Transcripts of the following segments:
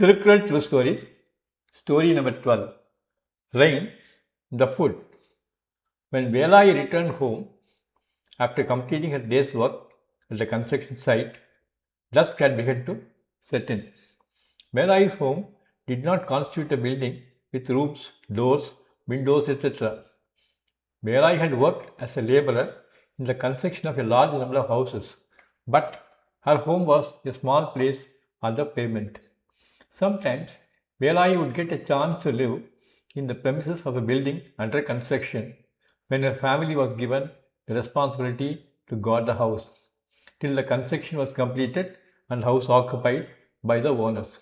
Thirukkural True Stories, Story number 12. Rain, the Food. When Velai returned home after completing her day's work at the construction site, dusk had begun to set in. Velai's home did not constitute a building with rooms, doors, windows, etc. Velai had worked as a laborer in the construction of a large number of houses, but her home was a small place on the pavement. Sometimes Velai would get a chance to live in the premises of a building under construction when her family was given the responsibility to guard the house till the construction was completed and the house occupied by the owners.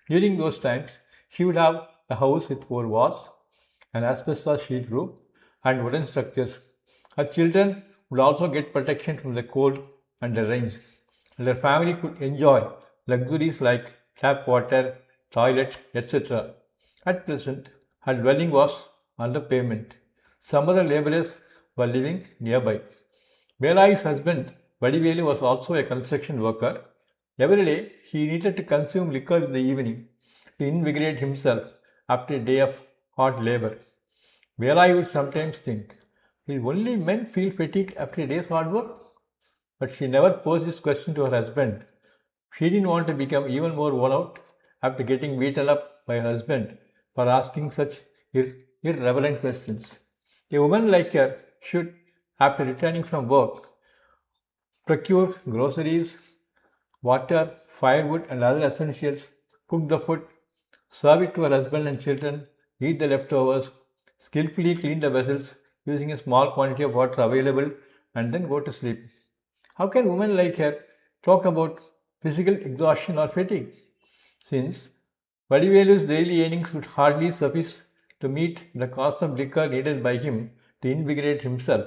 During those times, she would have a house with 4 walls, an asbestos sheet roof, and wooden structures. Her children would also get protection from the cold and the rains, and her family could enjoy luxuries like tap water, toilet, etc. At present, her dwelling was on the pavement. Some other laborers were living nearby. Velai's husband, Vadivelu, was also a construction worker. Every day, he needed to consume liquor in the evening to invigorate himself after a day of hard labor. Velai would sometimes think, will only men feel fatigued after a day's hard work? But she never posed this question to her husband. She didn't want to become even more worn out after getting beaten up by her husband for asking such irreverent questions. A woman like her should, after returning from work, procure groceries, water, firewood, and other essentials, cook the food, serve it to her husband and children, eat the leftovers, skillfully clean the vessels using a small quantity of water available, and then go to sleep. How can women like her talk about physical exhaustion or fatigue? Since Vadivelu's daily earnings would hardly suffice to meet the cost of liquor needed by him to invigorate himself,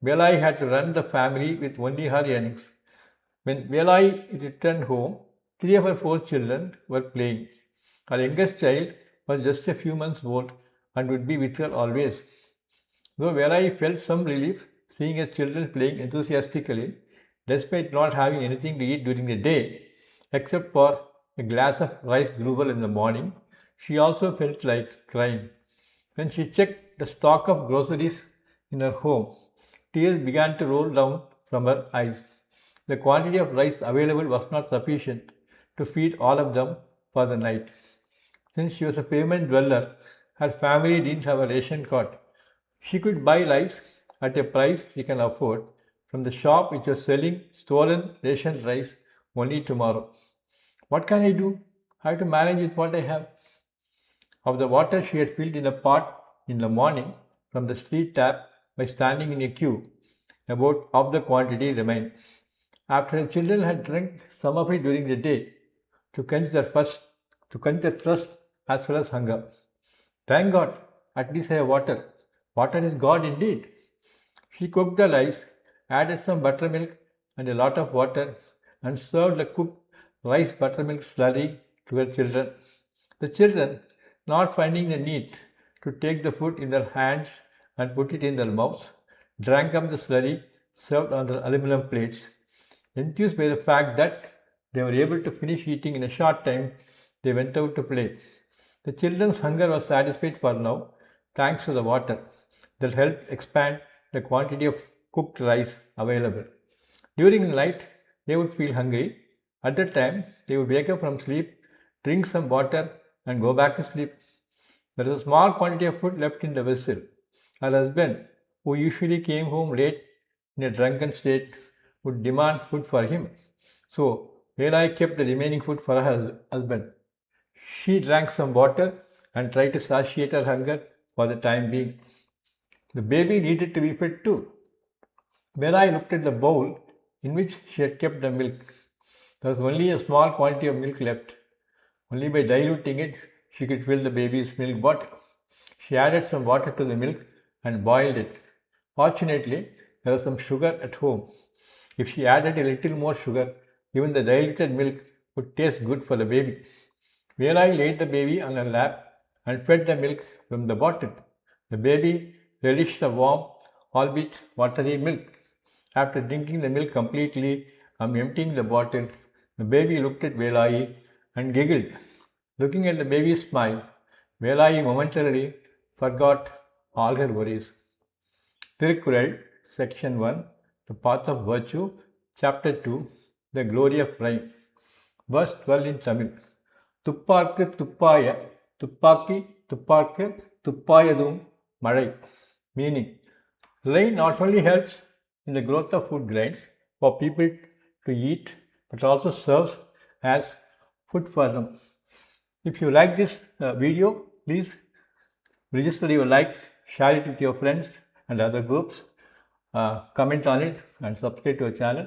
Velai had to run the family with only her earnings. When Velai returned home, 3 of her 4 children were playing. Her youngest child was just a few months old and would be with her always. Though Velai felt some relief seeing her children playing enthusiastically, despite not having anything to eat during the day, except for a glass of rice gruel in the morning, she also felt like crying. When she checked the stock of groceries in her home, tears began to roll down from her eyes. The quantity of rice available was not sufficient to feed all of them for the night. Since she was a pavement dweller, her family didn't have a ration card. She could buy rice at a price she can afford from the shop which was selling stolen ration rice only tomorrow. What can I do? I have to manage with what I have. Of the water she had filled in a pot in the morning from the street tap by standing in a queue, about half the quantity remained. After her children had drunk some of it during the day to quench their thirst as well as hunger. Thank God, at least I have water. Water is God indeed. She cooked the rice, added some buttermilk and a lot of water, and served the cooked rice buttermilk slurry to her children. The children, not finding the need to take the food in their hands and put it in their mouths, drank up the slurry served on their aluminum plates. Enthused by the fact that they were able to finish eating in a short time, they went out to play. The children's hunger was satisfied for now, thanks to the water that helped expand the quantity of cooked rice available. During the night, they would feel hungry. At that time, they would wake up from sleep, drink some water, and go back to sleep. There was a small quantity of food left in the vessel. Her husband, who usually came home late in a drunken state, would demand food for him. So, Velai kept the remaining food for her husband. She drank some water and tried to satiate her hunger for the time being. The baby needed to be fed too. Velai looked at the bowl in which she had kept the milk. There was only a small quantity of milk left. Only by diluting it, she could fill the baby's milk bottle. She added some water to the milk and boiled it. Fortunately, there was some sugar at home. If she added a little more sugar, even the diluted milk would taste good for the baby. Velai laid the baby on her lap and fed the milk from the bottle. The baby relished the warm, albeit watery milk. After drinking the milk completely and emptying the bottle, the baby looked at Velai and giggled. Looking at the baby's smile, Velayi momentarily forgot all her worries. Thirukkural, Section 1, The Path of Virtue, Chapter 2, The Glory of Rain. Verse 12 in Tamil. துப்பார்க்கு துப்பாய துப்பாக்கி துப்பார்க்கு துப்பாயதும் மழை. Meaning, rain not only helps in the growth of food grains for people to eat, but also serves as food for them. If you like this video, please register your like, share it with your friends and other groups, comment on it and subscribe to our channel.